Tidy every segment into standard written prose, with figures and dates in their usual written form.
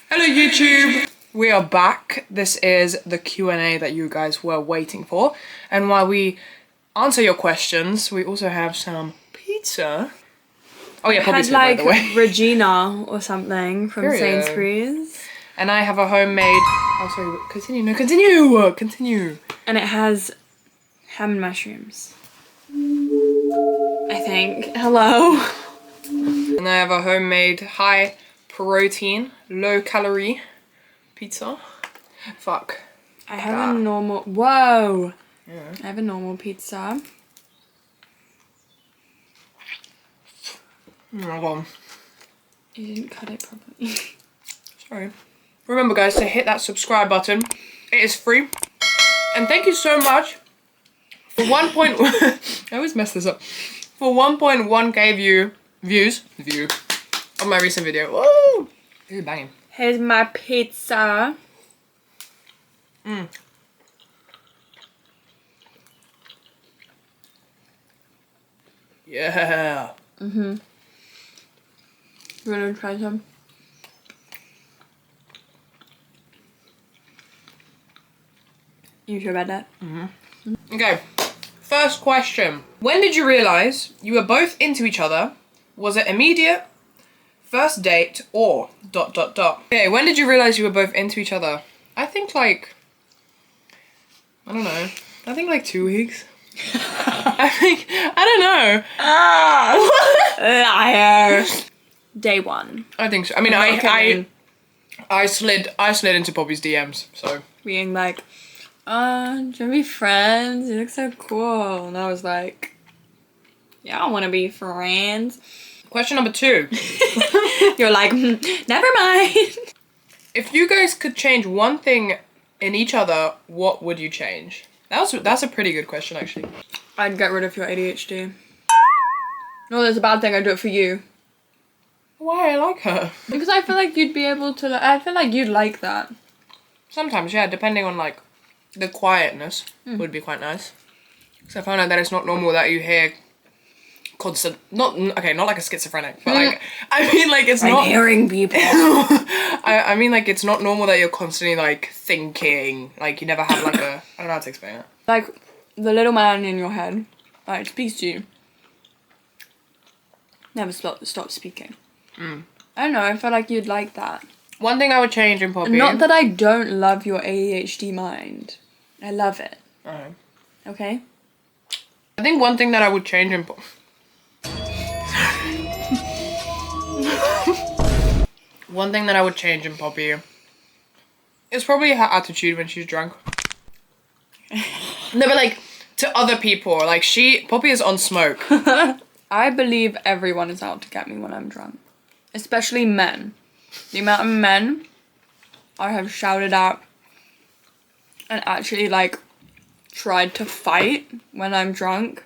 Hello YouTube! We are back. This is the Q&A that you guys were waiting for. And while we answer your questions, we also have some pizza. Oh yeah, Poppy's here, by the way. Regina or something from Sainsbury's. And I have a homemade... Oh, sorry. Continue. No, continue! Continue. And it has ham and mushrooms. I think. Hello. And I have a homemade high protein, low calorie pizza. Fuck. I have a normal... Whoa! Yeah. I have a normal pizza. Oh my god. You didn't cut it properly. Sorry. Remember guys to hit that subscribe button. It is free. And thank you so much for I always mess this up. For 1.1k views on my recent video. Woo! This is banging. Here's my pizza. Yeah. You wanna try some? You sure about that? Okay. First question. When did you realize you were both into each other? Was it immediate, first date, or ... Okay, when did you realize you were both into each other? I think like... I don't know. I think like 2 weeks. I don't know. Liar. Day one. I think so. I mean, I slid into Poppy's DMs, so. Being like, do you want to be friends? You look so cool. And I was like, yeah, I want to be friends. Question number 2. You're like, never mind. If you guys could change one thing in each other, what would you change? That's a pretty good question, actually. I'd get rid of your ADHD. No, that's a bad thing. I'd do it for you. Why? I like her. Because I feel like you'd be able to, I feel like you'd like that. Sometimes, yeah, depending on, like, the quietness would be quite nice. Because I found out that it's not normal that you hear constant, not like a schizophrenic, but like, I mean, like, it's not... I'm hearing people. I mean, like, it's not normal that you're constantly, like, thinking, like, you never have, like, a... I don't know how to explain it. Like, the little man in your head, like, speaks to you. Never stop speaking. I don't know, I feel like you'd like that. One thing I would change in Poppy... Not that I don't love your ADHD mind. I love it. Alright. Okay? I think one thing that I would change in one thing that I would change in Poppy is probably her attitude when she's drunk. No, but like, to other people, like Poppy is on smoke. I believe everyone is out to get me when I'm drunk. Especially men. The amount of men I have shouted at and actually like tried to fight when I'm drunk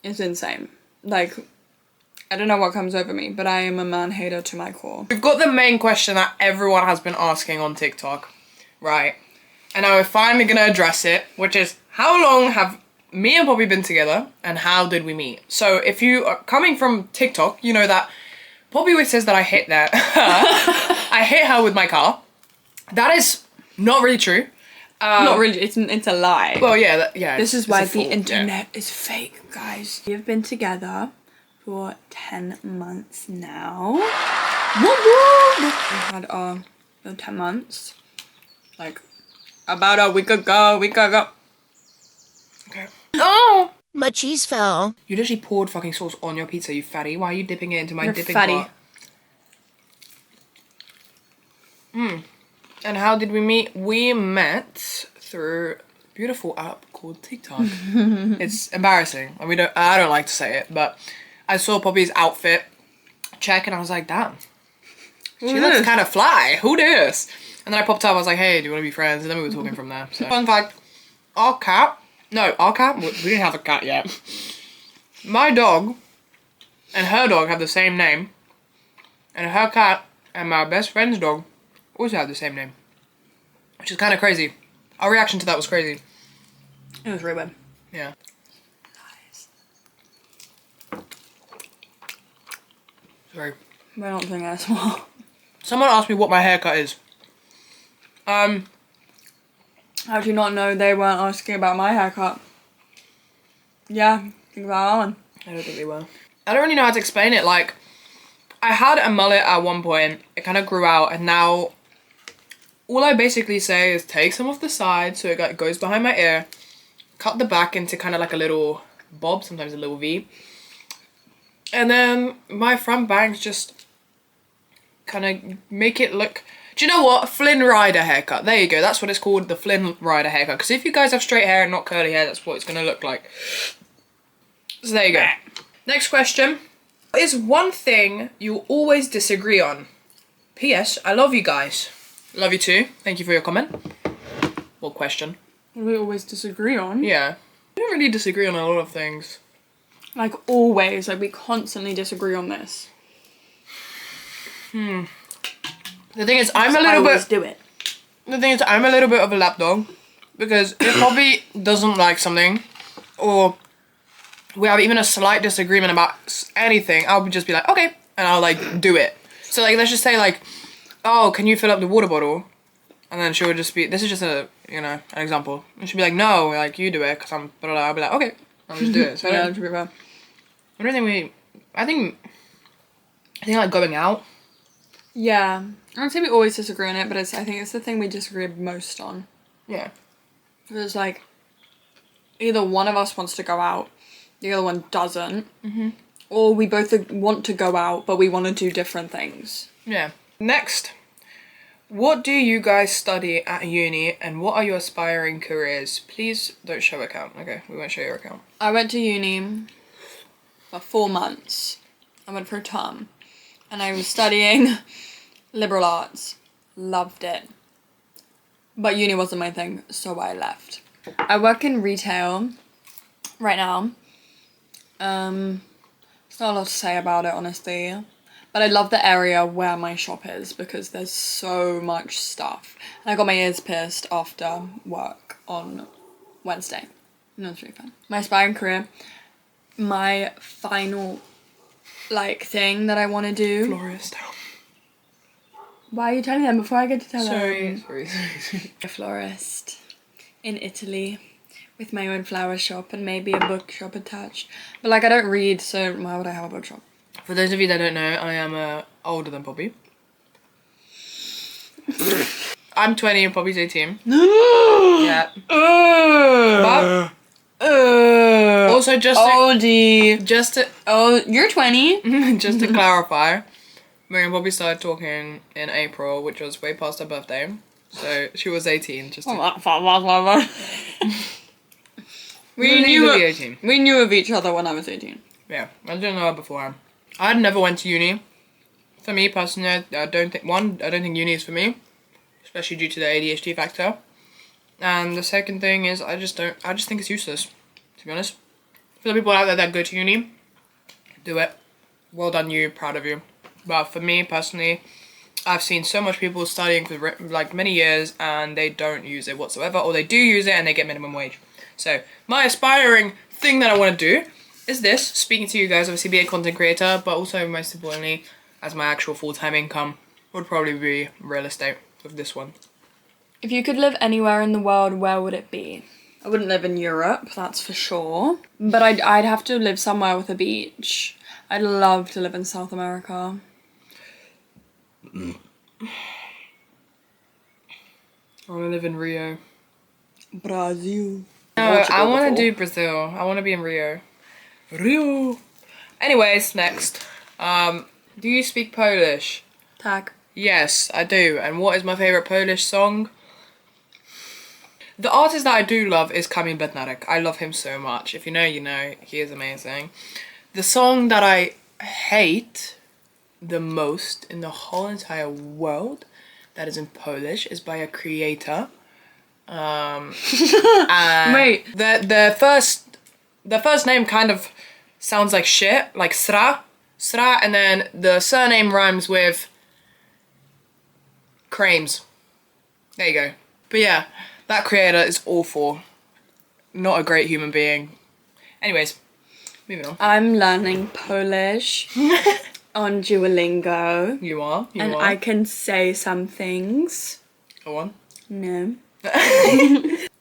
is insane. Like, I don't know what comes over me, but I am a man hater to my core. We've got the main question that everyone has been asking on TikTok, right? And now we're finally gonna address it, which is how long have me and Poppy been together and how did we meet? So if you are coming from TikTok, you know that Poppy always says that I hit that. I hit her with my car. That is not really true. Not really, it's a lie. Well, yeah, yeah. This is why the internet is fake, guys. We've been together for 10 months now. We had our 10 months, like, about a week ago. Okay. Oh! My cheese fell. You literally poured fucking sauce on your pizza, you fatty. Why are you dipping it into my dipping fatty. pot? And how did we meet? We met through a beautiful app called TikTok. It's embarrassing. And I don't like to say it, but I saw Poppy's outfit check and I was like, damn. She looks kind of fly. Who this? And then I popped up, I was like, hey, do you want to be friends? And then we were talking from there. So. Fun fact, our cat, we didn't have a cat yet. My dog and her dog have the same name. And her cat and my best friend's dog also have the same name. Which is kind of crazy. Our reaction to that was crazy. It was really weird. Yeah. Sorry. But I don't think that's well. Someone asked me what my haircut is. How do you not know they weren't asking about my haircut? Yeah, think about that one. I don't think they were. I don't really know how to explain it. Like, I had a mullet at one point. It kind of grew out, and now all I basically say is take some off the side so it goes behind my ear, cut the back into kind of like a little bob, sometimes a little V, and then my front bangs just kind of make it look... Do you know what? Flynn Rider haircut. There you go. That's what it's called, the Flynn Rider haircut. Because if you guys have straight hair and not curly hair, that's what it's going to look like. So there you go. Next question. What is one thing you always disagree on? P.S. I love you guys. Love you too. Thank you for your comment. Well, question. We always disagree on. Yeah. We don't really disagree on a lot of things. Like always, like we constantly disagree on this. The thing is, I'm a little bit... do it. The thing is, I'm a little bit of a lapdog. Because if Poppy doesn't like something, or we have even a slight disagreement about anything, I'll just be like, okay. And I'll like, do it. So like, let's just say like, oh, can you fill up the water bottle? And then she would just be, this is just a, you know, an example. And she'd be like, no, like, you do it, because I'm, blah, blah, blah. I'll be like, okay, I'll just do it. So Yeah, I don't think I think like going out. Yeah. I don't say we always disagree on it, but I think it's the thing we disagree most on. Yeah. It's like, either one of us wants to go out, the other one doesn't. Or we both want to go out, but we want to do different things. Yeah. Next. What do you guys study at uni and what are your aspiring careers? Please don't show account. Okay, we won't show your account. I went to uni for 4 months. I went for a term. And I was studying liberal arts. Loved it. But uni wasn't my thing, so I left. I work in retail right now. There's not a lot to say about it, honestly. But I love the area where my shop is because there's so much stuff. And I got my ears pierced after work on Wednesday. And it was really fun. My aspiring career, my final, like, thing that I want to do. Florist. Why are you telling them before I get to tell Sorry. them? A florist in Italy with my own flower shop and maybe a bookshop attached. But, like, I don't read, so why would I have a bookshop? For those of you that don't know, I am older than Poppy. I'm 20 and Poppy's 18. Yeah. But also just to Oh, you're 20. just to clarify, me and Poppy started talking in April, which was way past her birthday. So she was 18. We knew of each other when I was 18. Yeah, I didn't know her before. I never went to uni. For me personally, I don't think uni is for me, especially due to the ADHD factor. And the second thing is I just think it's useless, to be honest. For the people out there that go to uni, do it. Well done you, proud of you. But for me personally, I've seen so much people studying for like many years and they don't use it whatsoever, or they do use it and they get minimum wage. So my aspiring thing that I want to do is this, speaking to you guys, obviously be a content creator, but also most importantly, as my actual full-time income, would probably be real estate with this one. If you could live anywhere in the world, where would it be? I wouldn't live in Europe, that's for sure. But I'd have to live somewhere with a beach. I'd love to live in South America. I want to live in Rio. Brazil. No, I want to do Brazil. I want to be in Rio. Rio. Anyways, next. Do you speak Polish? Tak. Yes, I do. And what is my favourite Polish song? The artist that I do love is Kamil Bednarek. I love him so much. If you know, you know. He is amazing. The song that I hate the most in the whole entire world that is in Polish is by a creator. Wait. The first name kind of sounds like shit, like Sra, and then the surname rhymes with Crames. There you go. But yeah, that creator is awful. Not a great human being. Anyways, moving on. I'm learning Polish. on Duolingo. You are. You and are. I can say some things. Go on. No.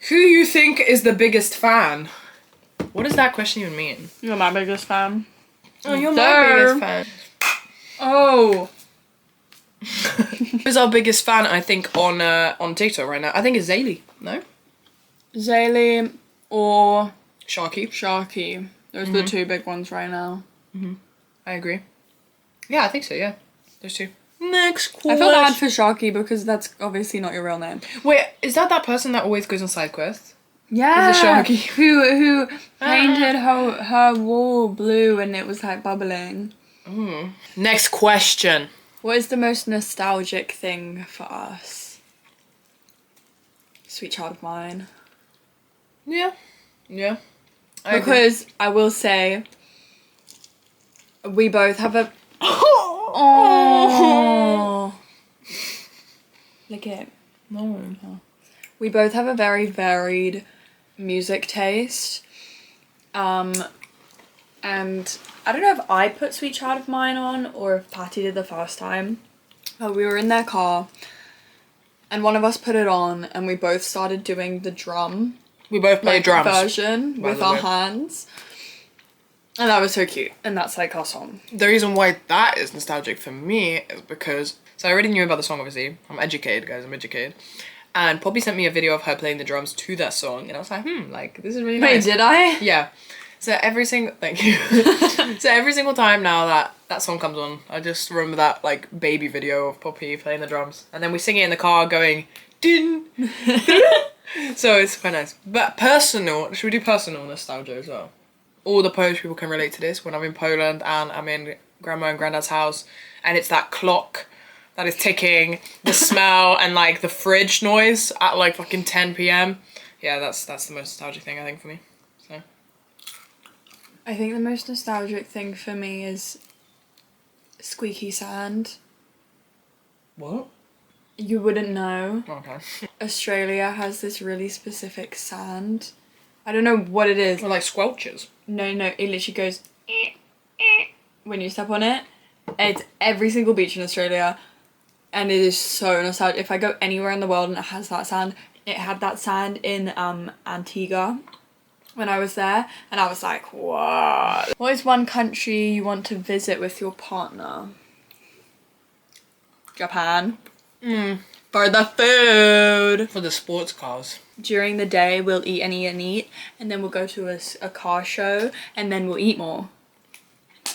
Who you think is the biggest fan? What does that question even mean? You're my biggest fan. Oh, you're my biggest fan. Oh. Who's our biggest fan, I think, on TikTok right now? I think it's Zaylee. No? Zaylee or Sharky. Sharky. Those are the two big ones right now. I agree. Yeah, I think so, yeah. Those two. Next question. I feel bad for Sharky because that's obviously not your real name. Wait, is that person that always goes on side quests? Yeah. Is it Sharky? Who painted her wall blue and it was like bubbling. Next question. What is the most nostalgic thing for us? Sweet Child of Mine. Yeah. Yeah. Because I will say, we both have a... Oh. Lick it. No. We both have a very varied music taste. And I don't know if I put Sweet Child of Mine on or if Patty did the first time. But we were in their car and one of us put it on and we both started doing the drum. We both play drums. Version with our hands. And that was so cute. And that's like our song. The reason why that is nostalgic for me is because... So I already knew about the song, obviously. I'm educated, guys. I'm educated. And Poppy sent me a video of her playing the drums to that song. And I was like, like, this is really nice. Wait, did I? Yeah. So every single... Thank you. So every single time now that song comes on, I just remember that, like, baby video of Poppy playing the drums. And then we sing it in the car going... Din! So it's quite nice. But personal... Should we do personal nostalgia as well? All the Polish people can relate to this. When I'm in Poland and I'm in Grandma and Granddad's house and it's that clock that is ticking, the smell and like the fridge noise at like fucking 10 p.m. Yeah, that's the most nostalgic thing I think for me. So I think the most nostalgic thing for me is squeaky sand. what? You wouldn't know. Okay. Australia has this really specific sand. I don't know what it is. Or like squelches. No, it literally goes when you step on it. It's every single beach in Australia and it is so nostalgic. If I go anywhere in the world and it has that sand, it had that sand in Antigua when I was there and I was like, what? What is one country you want to visit with your partner? Japan. For the food. For the sports cars. During the day, we'll eat and eat and eat, and then we'll go to a car show, and then we'll eat more.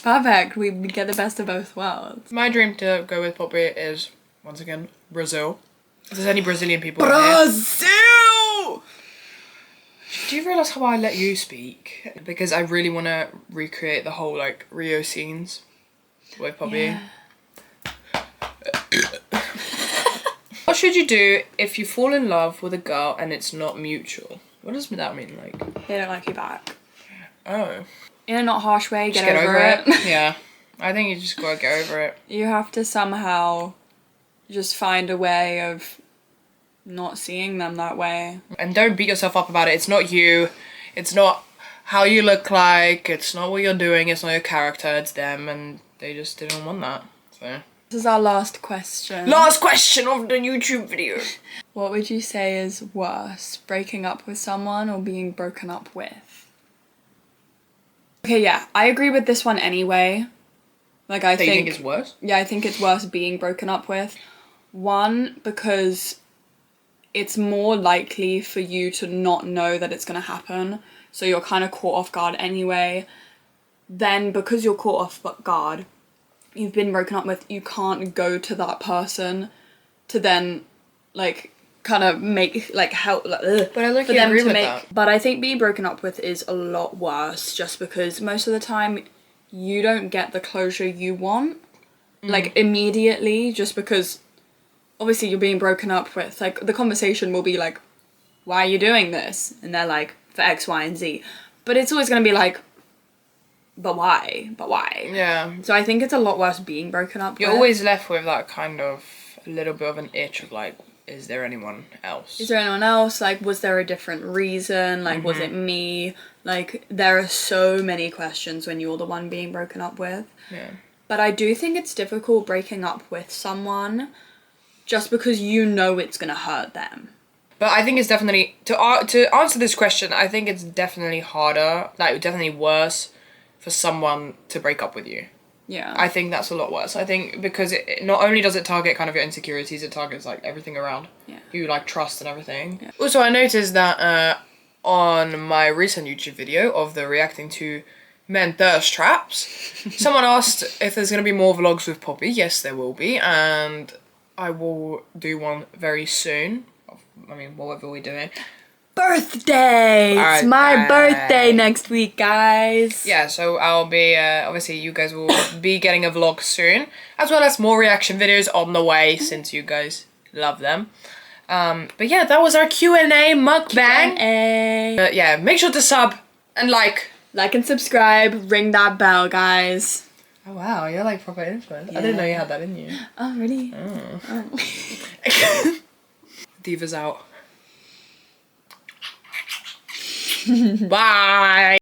Perfect. We get the best of both worlds. My dream to go with Poppy is, once again, Brazil. If there's any Brazilian people in Brazil! Do you realise how I let you speak? Because I really want to recreate the whole, like, Rio scenes with Poppy. Yeah. What should you do if you fall in love with a girl and it's not mutual? What does that mean, like? They don't like you back. Oh. In a not harsh way, Just get over it. Yeah. I think you just gotta get over it. You have to somehow just find a way of not seeing them that way. And don't beat yourself up about it. It's not you. It's not how you look like. It's not what you're doing. It's not your character. It's them. And they just didn't want that. So. This is our last question. Last question of the YouTube video. What would you say is worse, breaking up with someone or being broken up with? Okay, yeah, I agree with this one anyway. Like, I think... You think it's worse? Yeah, I think it's worse being broken up with. One, because it's more likely for you to not know that it's going to happen. So you're kind of caught off guard anyway. Then, because you're caught off guard, you've been broken up with, you can't go to that person to then, like, kind of make, like, help, like, but I like you agree with that. But I think being broken up with is a lot worse, just because most of the time you don't get the closure you want, like, immediately, just because, obviously, you're being broken up with. Like, the conversation will be like, why are you doing this? And they're like, for X, Y, and Z. But it's always going to be like, but why? But why? Yeah. So I think it's a lot worse being broken up with. You're always left with that kind of, a little bit of an itch of like, is there anyone else? Is there anyone else? Like, was there a different reason? Like, was it me? Like, there are so many questions when you're the one being broken up with. Yeah. But I do think it's difficult breaking up with someone just because you know it's gonna hurt them. But I think it's definitely, to answer this question, I think it's definitely harder, like definitely worse for someone to break up with you. Yeah. I think that's a lot worse. I think because it not only does it target kind of your insecurities, it targets like everything around you, like trust and everything. Yeah. Also, I noticed that on my recent YouTube video of the reacting to men thirst traps, someone asked if there's going to be more vlogs with Poppy. Yes, there will be, and I will do one very soon. I mean, whatever we're doing. Birthday! It's my birthday next week, guys. Yeah, so I'll be, obviously you guys will be getting a vlog soon, as well as more reaction videos on the way, since you guys love them. But yeah, that was our Q&A mukbang. Q&A. Yeah, make sure to sub and like. Like and subscribe, ring that bell, guys. Oh wow, you're like proper influence. Yeah. I didn't know you had that in you. Oh, really? Oh. Diva's out. Bye.